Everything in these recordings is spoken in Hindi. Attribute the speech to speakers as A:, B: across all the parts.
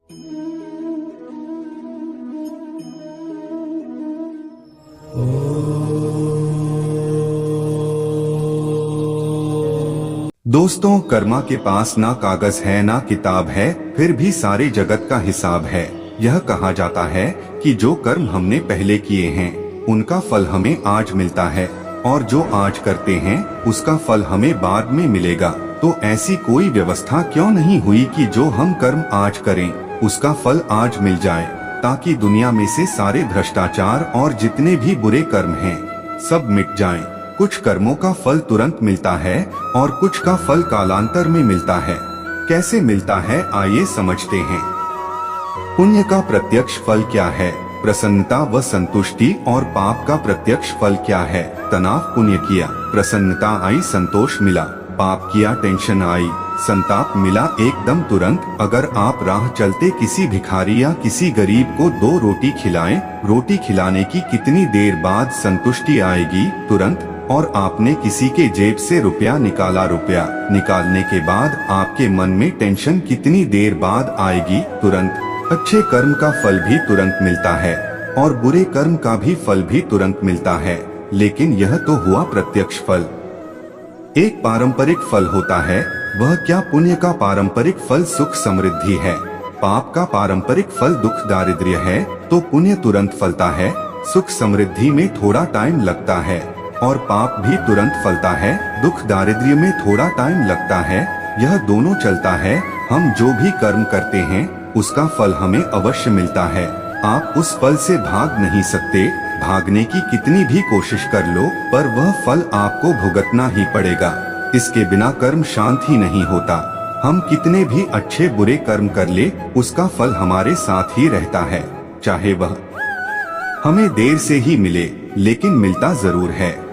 A: दोस्तों, कर्मा के पास ना कागज है ना किताब है, फिर भी सारे जगत का हिसाब है। यह कहा जाता है कि जो कर्म हमने पहले किए हैं उनका फल हमें आज मिलता है, और जो आज करते हैं उसका फल हमें बाद में मिलेगा। तो ऐसी कोई व्यवस्था क्यों नहीं हुई कि जो हम कर्म आज करें उसका फल आज मिल जाए, ताकि दुनिया में से सारे भ्रष्टाचार और जितने भी बुरे कर्म हैं सब मिट जाएं। कुछ कर्मों का फल तुरंत मिलता है और कुछ का फल कालांतर में मिलता है। कैसे मिलता है, आइए समझते हैं। पुण्य का प्रत्यक्ष फल क्या है? प्रसन्नता व संतुष्टि। और पाप का प्रत्यक्ष फल क्या है? तनाव। पुण्य किया, प्रसन्नता आई, संतोष मिला। पाप किया, टेंशन आई, संताप मिला एकदम तुरंत। अगर आप राह चलते किसी भिखारी या किसी गरीब को 2 रोटी खिलाएं, रोटी खिलाने की कितनी देर बाद संतुष्टि आएगी? तुरंत। और आपने किसी के जेब से रुपया निकाला, रुपया निकालने के बाद आपके मन में टेंशन कितनी देर बाद आएगी? तुरंत। अच्छे कर्म का फल भी तुरंत मिलता है और बुरे कर्म का भी फल भी तुरंत मिलता है, लेकिन यह तो हुआ प्रत्यक्ष फल। एक पारंपरिक फल होता है, वह क्या? पुण्य का पारंपरिक फल सुख समृद्धि है, पाप का पारंपरिक फल दुख दारिद्र्य है। तो पुण्य तुरंत फलता है, सुख समृद्धि में थोड़ा टाइम लगता है, और पाप भी तुरंत फलता है, दुख दारिद्र्य में थोड़ा टाइम लगता है। यह दोनों चलता है। हम जो भी कर्म करते हैं उसका फल हमें अवश्य मिलता है। आप उस फल से भाग नहीं सकते, भागने की कितनी भी कोशिश कर लो पर वह फल आपको भुगतना ही पड़ेगा। इसके बिना कर्म शांत ही नहीं होता। हम कितने भी अच्छे बुरे कर्म कर ले, उसका फल हमारे साथ ही रहता है, चाहे वह हमें देर से ही मिले, लेकिन मिलता जरूर है।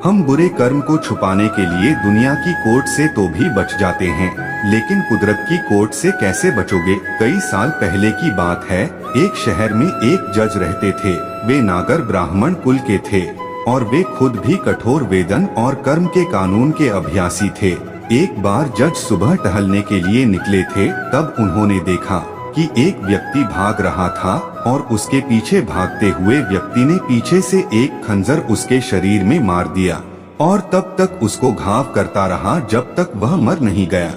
A: हम बुरे कर्म को छुपाने के लिए दुनिया की कोर्ट से तो भी बच जाते हैं, लेकिन कुदरत की कोर्ट से कैसे बचोगे? कई साल पहले की बात है, एक शहर में एक जज रहते थे। वे नागर ब्राह्मण कुल के थे और वे खुद भी कठोर वेदन और कर्म के कानून के अभ्यासी थे। एक बार जज सुबह टहलने के लिए निकले थे, तब उन्होंने देखा कि एक व्यक्ति भाग रहा था और उसके पीछे भागते हुए व्यक्ति ने पीछे से एक खंजर उसके शरीर में मार दिया और तब तक उसको घाव करता रहा जब तक वह मर नहीं गया।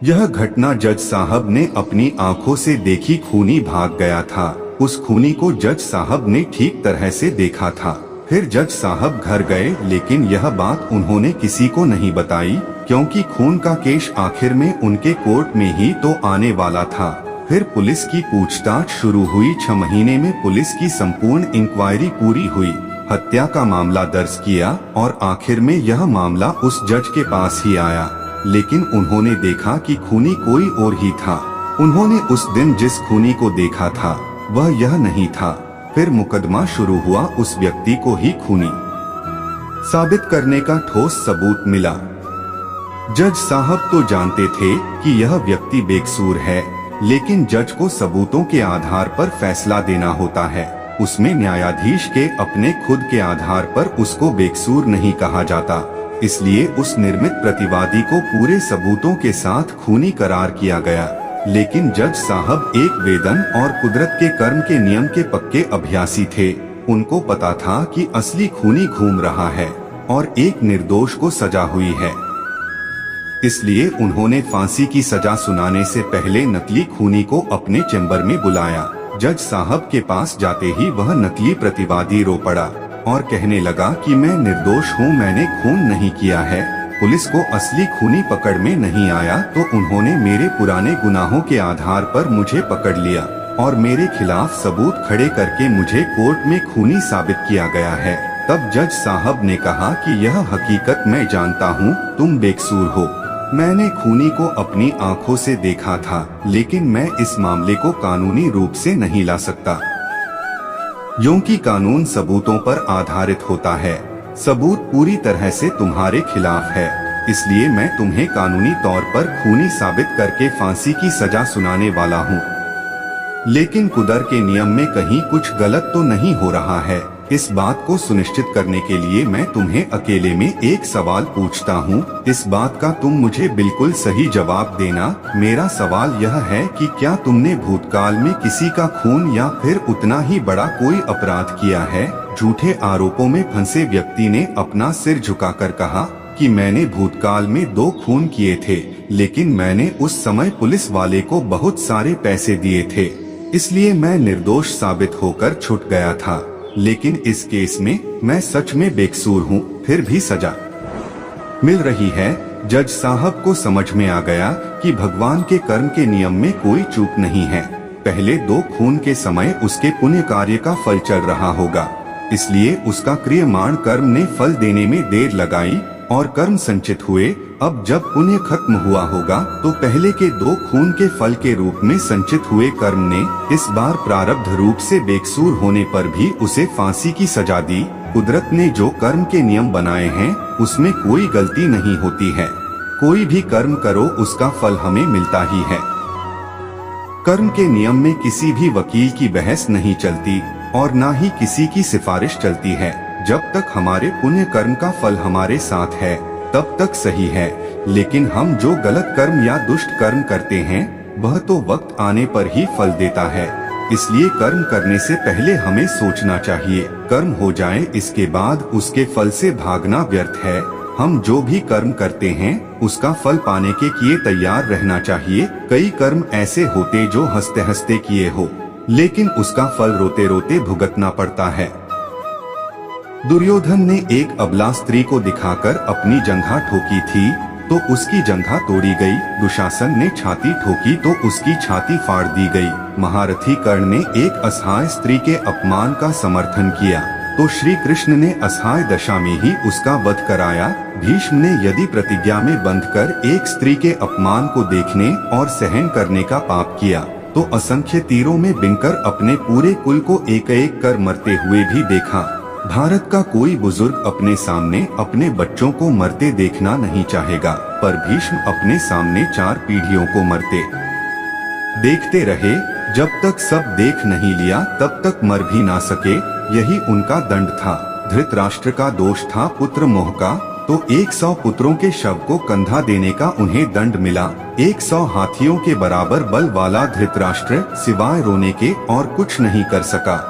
A: यह घटना जज साहब ने अपनी आंखों से देखी। खूनी भाग गया था, उस खूनी को जज साहब ने ठीक तरह से देखा था। फिर जज साहब घर गए, लेकिन यह बात उन्होंने किसी को नहीं बताई, क्योंकि खून का केस आखिर में उनके कोर्ट में ही तो आने वाला था। फिर पुलिस की पूछताछ शुरू हुई। 6 महीने में पुलिस की संपूर्ण इंक्वायरी पूरी हुई, हत्या का मामला दर्ज किया और आखिर में यह मामला उस जज के पास ही आया। लेकिन उन्होंने देखा कि खूनी कोई और ही था। उन्होंने उस दिन जिस खूनी को देखा था वह यह नहीं था। फिर मुकदमा शुरू हुआ, उस व्यक्ति को ही खूनी साबित करने का ठोस सबूत मिला। जज साहब तो जानते थे कि यह व्यक्ति बेकसूर है, लेकिन जज को सबूतों के आधार पर फैसला देना होता है। उसमें न्यायाधीश के अपने खुद के आधार पर उसको बेकसूर नहीं कहा जाता, इसलिए उस निर्मित प्रतिवादी को पूरे सबूतों के साथ खूनी करार किया गया। लेकिन जज साहब एक वेदन और कुदरत के कर्म के नियम के पक्के अभ्यासी थे। उनको पता था कि असली खूनी घूम रहा है और एक निर्दोष को सजा हुई है, इसलिए उन्होंने फांसी की सजा सुनाने से पहले नकली खूनी को अपने चैम्बर में बुलाया। जज साहब के पास जाते ही वह नकली प्रतिवादी रो पड़ा और कहने लगा कि मैं निर्दोष हूँ, मैंने खून नहीं किया है। पुलिस को असली खूनी पकड़ में नहीं आया तो उन्होंने मेरे पुराने गुनाहों के आधार पर मुझे पकड़ लिया और मेरे खिलाफ सबूत खड़े करके मुझे कोर्ट में खूनी साबित किया गया है। तब जज साहब ने कहा कि यह हकीकत मैं जानता हूँ, तुम बेकसूर हो। मैंने खूनी को अपनी आंखों से देखा था, लेकिन मैं इस मामले को कानूनी रूप से नहीं ला सकता, क्योंकि कानून सबूतों पर आधारित होता है। सबूत पूरी तरह से तुम्हारे खिलाफ है, इसलिए मैं तुम्हें कानूनी तौर पर खूनी साबित करके फांसी की सजा सुनाने वाला हूँ। लेकिन कुदरत के नियम में कहीं कुछ गलत तो नहीं हो रहा है। इस बात को सुनिश्चित करने के लिए मैं तुम्हें अकेले में एक सवाल पूछता हूँ। इस बात का तुम मुझे बिल्कुल सही जवाब देना। मेरा सवाल यह है कि क्या तुमने भूतकाल में किसी का खून या फिर उतना ही बड़ा कोई अपराध किया है? झूठे आरोपों में फंसे व्यक्ति ने अपना सिर झुकाकर कहा कि मैंने भूतकाल में 2 खून किए थे, लेकिन मैंने उस समय पुलिस वाले को बहुत सारे पैसे दिए थे, इसलिए मैं निर्दोष साबित होकर छूट गया था। लेकिन इस केस में मैं सच में बेकसूर हूँ, फिर भी सजा मिल रही है। जज साहब को समझ में आ गया कि भगवान के कर्म के नियम में कोई चूक नहीं है। पहले 2 खून के समय उसके पुण्य कार्य का फल चल रहा होगा, इसलिए उसका क्रियमाण कर्म ने फल देने में देर लगाई और कर्म संचित हुए। अब जब पुण्य खत्म हुआ होगा तो पहले के 2 खून के फल के रूप में संचित हुए कर्म ने इस बार प्रारब्ध रूप से बेकसूर होने पर भी उसे फांसी की सजा दी। कुदरत ने जो कर्म के नियम बनाए हैं उसमें कोई गलती नहीं होती है। कोई भी कर्म करो उसका फल हमें मिलता ही है। कर्म के नियम में किसी भी वकील की बहस नहीं चलती और ना ही किसी की सिफारिश चलती है। जब तक हमारे पुण्य कर्म का फल हमारे साथ है तब तक सही है, लेकिन हम जो गलत कर्म या दुष्ट कर्म करते हैं वह तो वक्त आने पर ही फल देता है। इसलिए कर्म करने से पहले हमें सोचना चाहिए। कर्म हो जाए इसके बाद उसके फल से भागना व्यर्थ है। हम जो भी कर्म करते हैं उसका फल पाने के लिए तैयार रहना चाहिए। कई कर्म ऐसे होते जो हंसते हंसते किए हो, लेकिन उसका फल रोते रोते भुगतना पड़ता है। दुर्योधन ने एक अबला स्त्री को दिखाकर अपनी जंघा ठोकी थी तो उसकी जंघा तोड़ी गई। दुशासन ने छाती ठोकी तो उसकी छाती फाड़ दी गई। महारथी कर्ण ने एक असहाय स्त्री के अपमान का समर्थन किया तो श्री कृष्ण ने असहाय दशा में ही उसका वध कराया। भीष्म ने यदि प्रतिज्ञा में बंधकर एक स्त्री के अपमान को देखने और सहन करने का पाप किया तो असंख्य तीरों में बिनकर अपने पूरे कुल को एक एक कर मरते हुए भी देखा। भारत का कोई बुजुर्ग अपने सामने अपने बच्चों को मरते देखना नहीं चाहेगा, पर भीष्म अपने सामने 4 पीढ़ियों को मरते देखते रहे। जब तक सब देख नहीं लिया तब तक मर भी ना सके, यही उनका दंड था। धृतराष्ट्र का दोष था पुत्र मोह का, तो 100 पुत्रों के शव को कंधा देने का उन्हें दंड मिला। 100 हाथियों के बराबर बल वाला धृतराष्ट्र सिवाय रोने के और कुछ नहीं कर सका।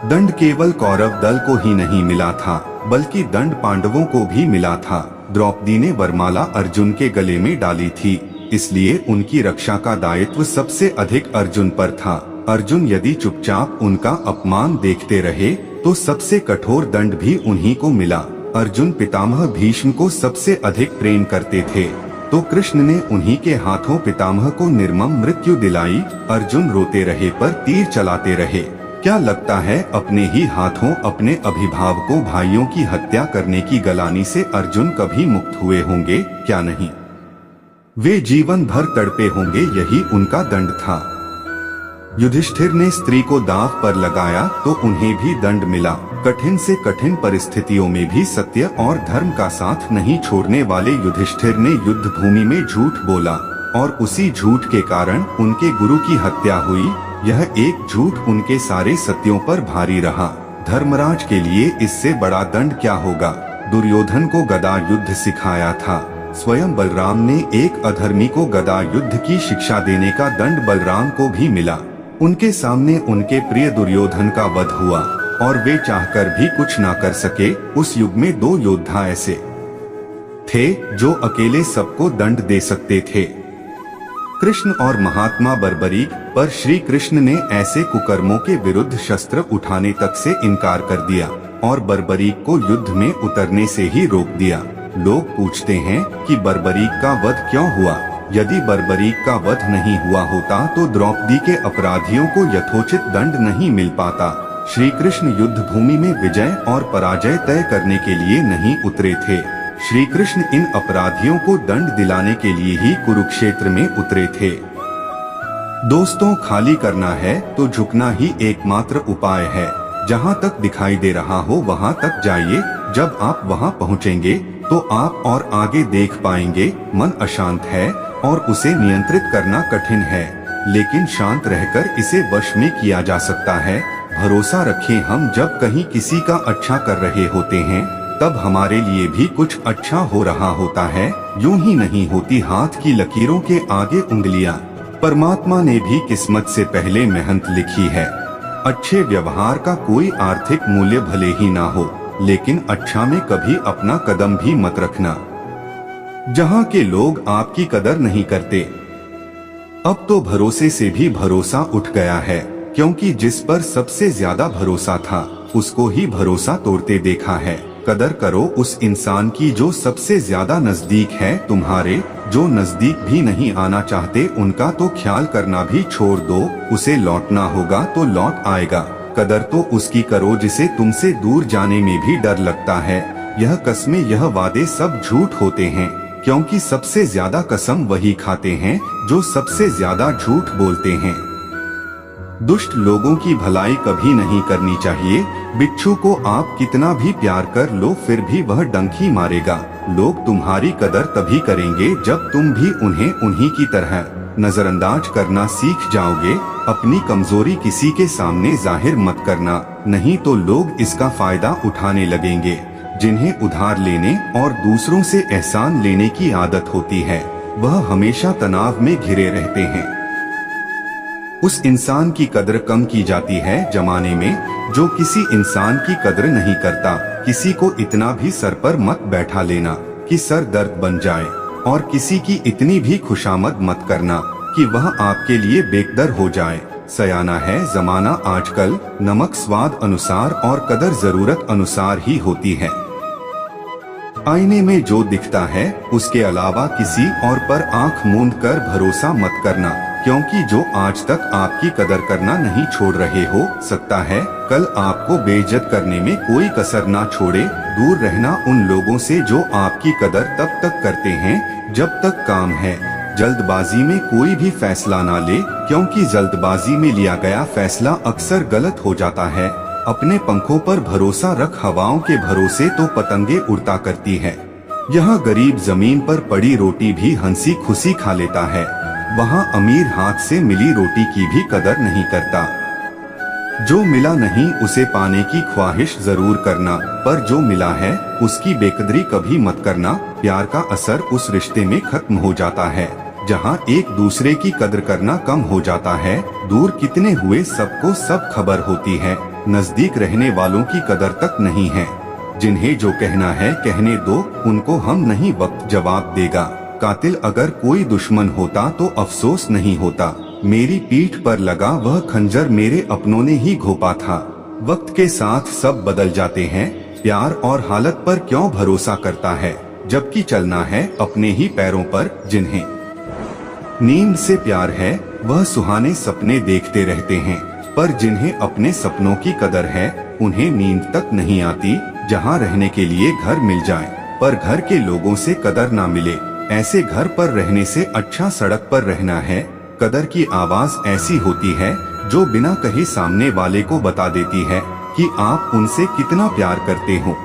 A: दंड केवल कौरव दल को ही नहीं मिला था, बल्कि दंड पांडवों को भी मिला था। द्रौपदी ने वरमाला अर्जुन के गले में डाली थी, इसलिए उनकी रक्षा का दायित्व सबसे अधिक अर्जुन पर था। अर्जुन यदि चुपचाप उनका अपमान देखते रहे तो सबसे कठोर दंड भी उन्हीं को मिला। अर्जुन पितामह भीष्म को सबसे अधिक प्रेम करते थे, तो कृष्ण ने उन्हीं के हाथों पितामह को निर्मम मृत्यु दिलाई। अर्जुन रोते रहे पर तीर चलाते रहे। क्या लगता है अपने ही हाथों अपने अभिभावकों भाइयों की हत्या करने की गलानी से अर्जुन कभी मुक्त हुए होंगे? क्या नहीं, वे जीवन भर तड़पे होंगे, यही उनका दंड था। युधिष्ठिर ने स्त्री को दांव पर लगाया तो उन्हें भी दंड मिला। कठिन से कठिन परिस्थितियों में भी सत्य और धर्म का साथ नहीं छोड़ने वाले युधिष्ठिर ने युद्ध भूमि में झूठ बोला और उसी झूठ के कारण उनके गुरु की हत्या हुई। यह एक झूठ उनके सारे सत्यों पर भारी रहा। धर्मराज के लिए इससे बड़ा दंड क्या होगा? दुर्योधन को गदा युद्ध सिखाया था, स्वयं बलराम ने एक अधर्मी को गदा युद्ध की शिक्षा देने का दंड बलराम को भी मिला। उनके सामने उनके प्रिय दुर्योधन का वध हुआ और वे चाहकर भी कुछ ना कर सके। उस युग में 2 योद्धा ऐसे थे जो अकेले सबको दंड दे सकते थे, कृष्ण और महात्मा बर्बरीक। पर श्री कृष्ण ने ऐसे कुकर्मों के विरुद्ध शस्त्र उठाने तक से इनकार कर दिया और बर्बरीक को युद्ध में उतरने से ही रोक दिया। लोग पूछते हैं कि बर्बरीक का वध क्यों हुआ? यदि बर्बरीक का वध नहीं हुआ होता तो द्रौपदी के अपराधियों को यथोचित दंड नहीं मिल पाता। श्री कृष्ण युद्ध भूमि में विजय और पराजय तय करने के लिए नहीं उतरे थे। श्री कृष्ण इन अपराधियों को दंड दिलाने के लिए ही कुरुक्षेत्र में उतरे थे। दोस्तों, खाली करना है तो झुकना ही एकमात्र उपाय है। जहाँ तक दिखाई दे रहा हो वहाँ तक जाइए। जब आप वहाँ पहुँचेंगे तो आप और आगे देख पाएंगे। मन अशांत है और उसे नियंत्रित करना कठिन है, लेकिन शांत रहकर इसे वश में किया जा सकता है। भरोसा रखें, हम जब कहीं किसी का अच्छा कर रहे होते हैं तब हमारे लिए भी कुछ अच्छा हो रहा होता है। यूं ही नहीं होती हाथ की लकीरों के आगे उंगलियां। परमात्मा ने भी किस्मत से पहले मेहनत लिखी है। अच्छे व्यवहार का कोई आर्थिक मूल्य भले ही ना हो, लेकिन अच्छा में कभी अपना कदम भी मत रखना। जहां के लोग आपकी कदर नहीं करते, अब तो भरोसे से भी भरोसा उठ गया है, क्योंकि जिस पर सबसे ज्यादा भरोसा था उसको ही भरोसा तोड़ते देखा है। कदर करो उस इंसान की जो सबसे ज्यादा नजदीक है तुम्हारे। जो नजदीक भी नहीं आना चाहते उनका तो ख्याल करना भी छोड़ दो। उसे लौटना होगा तो लौट आएगा। कदर तो उसकी करो जिसे तुमसे दूर जाने में भी डर लगता है। यह कस्में, यह वादे सब झूठ होते हैं, क्योंकि सबसे ज्यादा कसम वही खाते हैं जो सबसे ज्यादा झूठ बोलते हैं। दुष्ट लोगों की भलाई कभी नहीं करनी चाहिए। बिच्छू को आप कितना भी प्यार कर लो फिर भी वह डंक ही मारेगा। लोग तुम्हारी कदर तभी करेंगे जब तुम भी उन्हें उन्हीं की तरह नजरअंदाज करना सीख जाओगे। अपनी कमजोरी किसी के सामने जाहिर मत करना, नहीं तो लोग इसका फायदा उठाने लगेंगे। जिन्हें उधार लेने और दूसरों से एहसान लेने की आदत होती है वह हमेशा तनाव में घिरे रहते हैं। उस इंसान की कदर कम की जाती है जमाने में जो किसी इंसान की कदर नहीं करता। किसी को इतना भी सर पर मत बैठा लेना कि सर दर्द बन जाए, और किसी की इतनी भी खुशामद मत करना कि वह आपके लिए बेकदर हो जाए। सयाना है जमाना आजकल, नमक स्वाद अनुसार और कदर जरूरत अनुसार ही होती है। आईने में जो दिखता है उसके अलावा किसी और पर आंख मूंद कर भरोसा मत करना, क्योंकि जो आज तक आपकी कदर करना नहीं छोड़ रहे हो सकता है कल आपको बेइज्जत करने में कोई कसर ना छोड़े। दूर रहना उन लोगों से जो आपकी कदर तब तक करते हैं जब तक काम है। जल्दबाजी में कोई भी फैसला ना ले, क्योंकि जल्दबाजी में लिया गया फैसला अक्सर गलत हो जाता है। अपने पंखों पर भरोसा रख, हवाओं के भरोसे तो पतंगे उड़ता करती है। यहाँ गरीब जमीन पर पड़ी रोटी भी हंसी खुशी खा लेता है, वहाँ अमीर हाथ से मिली रोटी की भी कदर नहीं करता। जो मिला नहीं उसे पाने की ख्वाहिश जरूर करना, पर जो मिला है उसकी बेकदरी कभी मत करना। प्यार का असर उस रिश्ते में खत्म हो जाता है जहाँ एक दूसरे की कदर करना कम हो जाता है। दूर कितने हुए सबको सब खबर होती है, नजदीक रहने वालों की कदर तक नहीं है। जिन्हें जो कहना है कहने दो, उनको हम नहीं वक्त जवाब देगा। कातिल अगर कोई दुश्मन होता तो अफसोस नहीं होता। मेरी पीठ पर लगा वह खंजर मेरे अपनों ने ही घोंपा था। वक्त के साथ सब बदल जाते हैं, प्यार और हालत पर क्यों भरोसा करता है, जबकि चलना है अपने ही पैरों पर। जिन्हें नींद से प्यार है वह सुहाने सपने देखते रहते हैं, पर जिन्हें अपने सपनों की कदर है उन्हें नींद तक नहीं आती। जहाँ रहने के लिए घर मिल जाए पर घर के लोगों से कदर ना मिले, ऐसे घर पर रहने से अच्छा सड़क पर रहना है। कदर की आवाज ऐसी होती है जो बिना कहे सामने वाले को बता देती है कि आप उनसे कितना प्यार करते हो।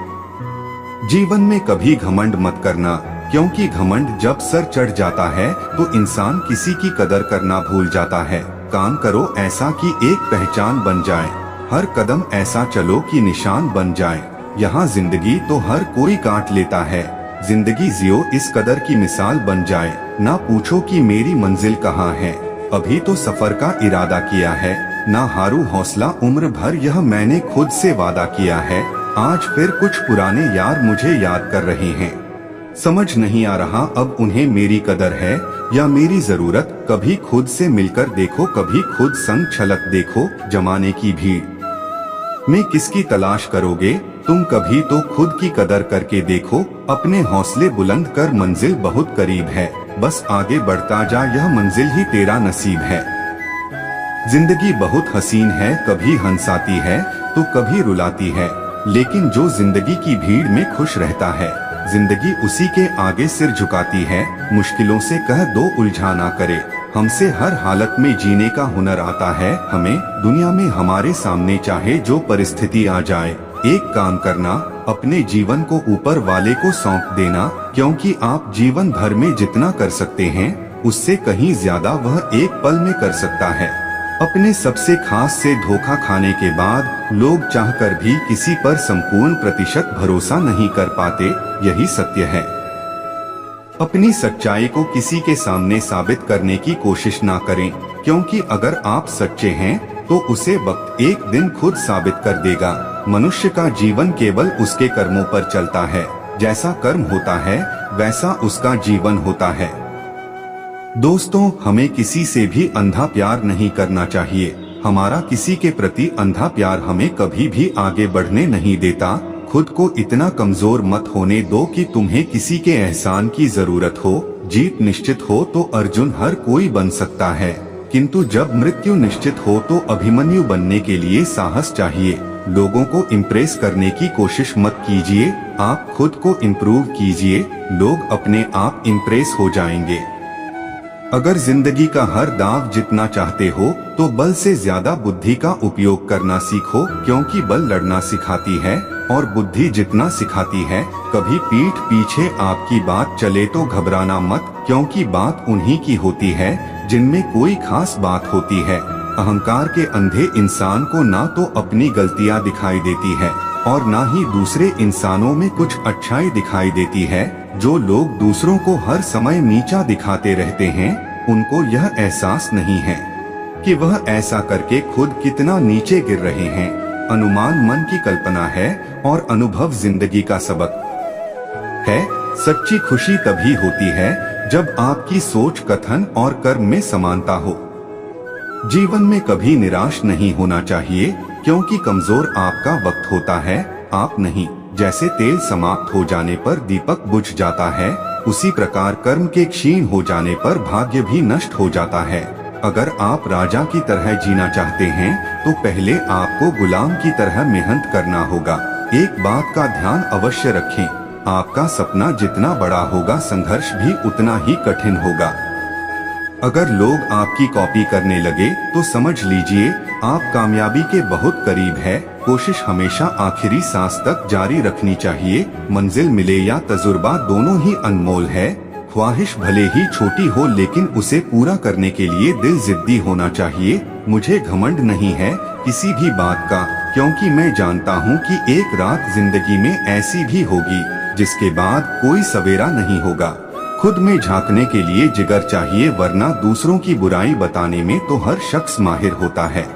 A: जीवन में कभी घमंड मत करना, क्योंकि घमंड जब सर चढ़ जाता है तो इंसान किसी की कदर करना भूल जाता है। काम करो ऐसा कि एक पहचान बन जाए, हर कदम ऐसा चलो कि निशान बन जाए। यहाँ जिंदगी तो हर कोई काट लेता है, जिंदगी जियो इस कदर की मिसाल बन जाए। ना पूछो कि मेरी मंजिल कहाँ है, अभी तो सफर का इरादा किया है। ना हारू हौसला उम्र भर, यह मैंने खुद से वादा किया है। आज फिर कुछ पुराने यार मुझे याद कर रहे हैं, समझ नहीं आ रहा अब उन्हें मेरी कदर है या मेरी जरूरत। कभी खुद से मिलकर देखो, कभी खुद संग छलक देखो। जमाने की भीड़ में किसकी तलाश करोगे तुम, कभी तो खुद की कदर करके देखो। अपने हौसले बुलंद कर, मंजिल बहुत करीब है, बस आगे बढ़ता जा, यह मंजिल ही तेरा नसीब है। जिंदगी बहुत हसीन है, कभी हंसाती है तो कभी रुलाती है, लेकिन जो जिंदगी की भीड़ में खुश रहता है जिंदगी उसी के आगे सिर झुकाती है। मुश्किलों से कह दो उलझा ना करे, हमसे हर हालत में जीने का हुनर आता है हमें। दुनिया में हमारे सामने चाहे जो परिस्थिति आ जाए, एक काम करना, अपने जीवन को ऊपर वाले को सौंप देना, क्योंकि आप जीवन भर में जितना कर सकते हैं उससे कहीं ज्यादा वह एक पल में कर सकता है। अपने सबसे खास से धोखा खाने के बाद लोग चाहकर भी किसी पर संपूर्ण प्रतिशत भरोसा नहीं कर पाते, यही सत्य है। अपनी सच्चाई को किसी के सामने साबित करने की कोशिश ना करें, क्योंकि अगर आप सच्चे हैं तो उसे वक्त एक दिन खुद साबित कर देगा। मनुष्य का जीवन केवल उसके कर्मों पर चलता है, जैसा कर्म होता है वैसा उसका जीवन होता है। दोस्तों, हमें किसी से भी अंधा प्यार नहीं करना चाहिए। हमारा किसी के प्रति अंधा प्यार हमें कभी भी आगे बढ़ने नहीं देता। खुद को इतना कमजोर मत होने दो कि तुम्हें किसी के एहसान की जरूरत हो। जीत निश्चित हो तो अर्जुन हर कोई बन सकता है, किंतु जब मृत्यु निश्चित हो तो अभिमन्यु बनने के लिए साहस चाहिए। लोगों को इम्प्रेस करने की कोशिश मत कीजिए, आप खुद को इम्प्रूव कीजिए, लोग अपने आप इम्प्रेस हो जाएंगे। अगर जिंदगी का हर दाव जीतना चाहते हो तो बल से ज्यादा बुद्धि का उपयोग करना सीखो, क्योंकि बल लड़ना सिखाती है और बुद्धि जितना सिखाती है। कभी पीठ पीछे आपकी बात चले तो घबराना मत, क्योंकि बात उन्हीं की होती है जिनमें कोई खास बात होती है। अहंकार के अंधे इंसान को ना तो अपनी गलतियां दिखाई देती है और ना ही दूसरे इंसानों में कुछ अच्छाई दिखाई देती है। जो लोग दूसरों को हर समय नीचा दिखाते रहते हैं, उनको यह एहसास नहीं है कि वह ऐसा करके खुद कितना नीचे गिर रहे हैं। अनुमान मन की कल्पना है और अनुभव जिंदगी का सबक है। सच्ची खुशी तभी होती है जब आपकी सोच, कथन और कर्म में समानता हो। जीवन में कभी निराश नहीं होना चाहिए, क्योंकि कमजोर आपका वक्त होता है, आप नहीं। जैसे तेल समाप्त हो जाने पर दीपक बुझ जाता है, उसी प्रकार कर्म के क्षीण हो जाने पर भाग्य भी नष्ट हो जाता है। अगर आप राजा की तरह जीना चाहते हैं तो पहले आपको गुलाम की तरह मेहनत करना होगा। एक बात का ध्यान अवश्य रखें, आपका सपना जितना बड़ा होगा संघर्ष भी उतना ही कठिन होगा। अगर लोग आपकी कॉपी करने लगे तो समझ लीजिए आप कामयाबी के बहुत करीब है। कोशिश हमेशा आखिरी सांस तक जारी रखनी चाहिए। मंजिल मिले या तजुर्बा दोनों ही अनमोल है। ख्वाहिश भले ही छोटी हो लेकिन उसे पूरा करने के लिए दिल जिद्दी होना चाहिए। मुझे घमंड नहीं है किसी भी बात का, क्योंकि मैं जानता हूँ कि एक रात जिंदगी में ऐसी भी होगी जिसके बाद कोई सवेरा नहीं होगा। खुद में झांकने के लिए जिगर चाहिए, वरना दूसरों की बुराई बताने में तो हर शख्स माहिर होता है।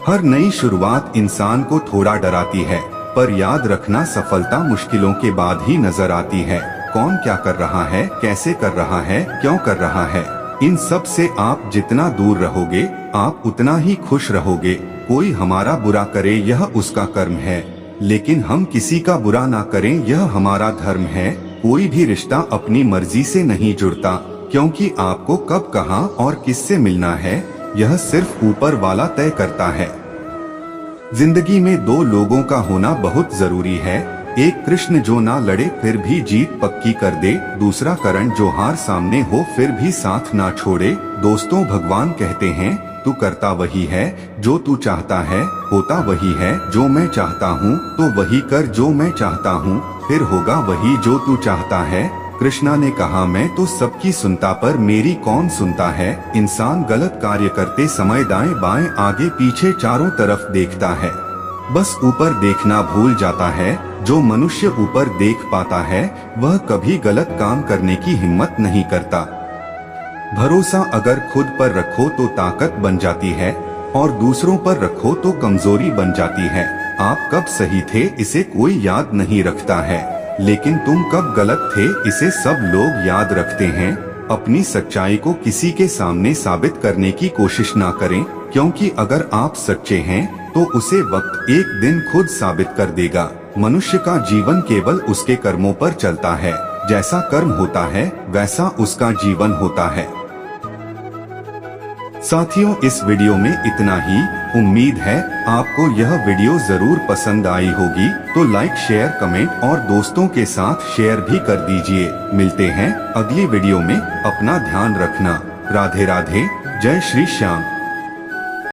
A: हर नई शुरुआत इंसान को थोड़ा डराती है, पर याद रखना सफलता मुश्किलों के बाद ही नजर आती है। कौन क्या कर रहा है, कैसे कर रहा है, क्यों कर रहा है, इन सब से आप जितना दूर रहोगे आप उतना ही खुश रहोगे। कोई हमारा बुरा करे यह उसका कर्म है, लेकिन हम किसी का बुरा ना करें यह हमारा धर्म है। कोई भी रिश्ता अपनी मर्जी से नहीं जुड़ता, क्योंकि आपको कब, कहां और किससे मिलना है यह सिर्फ ऊपर वाला तय करता है। जिंदगी में दो लोगों का होना बहुत जरूरी है। एक कृष्ण जो ना लड़े फिर भी जीत पक्की कर दे, दूसरा करण जो हार सामने हो फिर भी साथ ना छोड़े। दोस्तों, भगवान कहते हैं तू करता वही है जो तू चाहता है, होता वही है जो मैं चाहता हूँ, तो वही कर जो मैं चाहता हूँ, फिर होगा वही जो तू चाहता है। कृष्णा ने कहा मैं तो सबकी सुनता पर मेरी कौन सुनता है। इंसान गलत कार्य करते समय दाएं बाएं आगे पीछे चारों तरफ देखता है, बस ऊपर देखना भूल जाता है। जो मनुष्य ऊपर देख पाता है वह कभी गलत काम करने की हिम्मत नहीं करता। भरोसा अगर खुद पर रखो तो ताकत बन जाती है और दूसरों पर रखो तो कमजोरी बन जाती है। आप कब सही थे इसे कोई याद नहीं रखता है, लेकिन तुम कब गलत थे इसे सब लोग याद रखते हैं। अपनी सच्चाई को किसी के सामने साबित करने की कोशिश ना करें, क्योंकि अगर आप सच्चे हैं तो उसे वक्त एक दिन खुद साबित कर देगा। मनुष्य का जीवन केवल उसके कर्मों पर चलता है, जैसा कर्म होता है वैसा उसका जीवन होता है। साथियों, इस वीडियो में इतना ही। उम्मीद है आपको यह वीडियो जरूर पसंद आई होगी, तो लाइक, शेयर, कमेंट और दोस्तों के साथ शेयर भी कर दीजिए। मिलते हैं अगली वीडियो में, अपना ध्यान रखना। राधे राधे, जय श्री श्याम।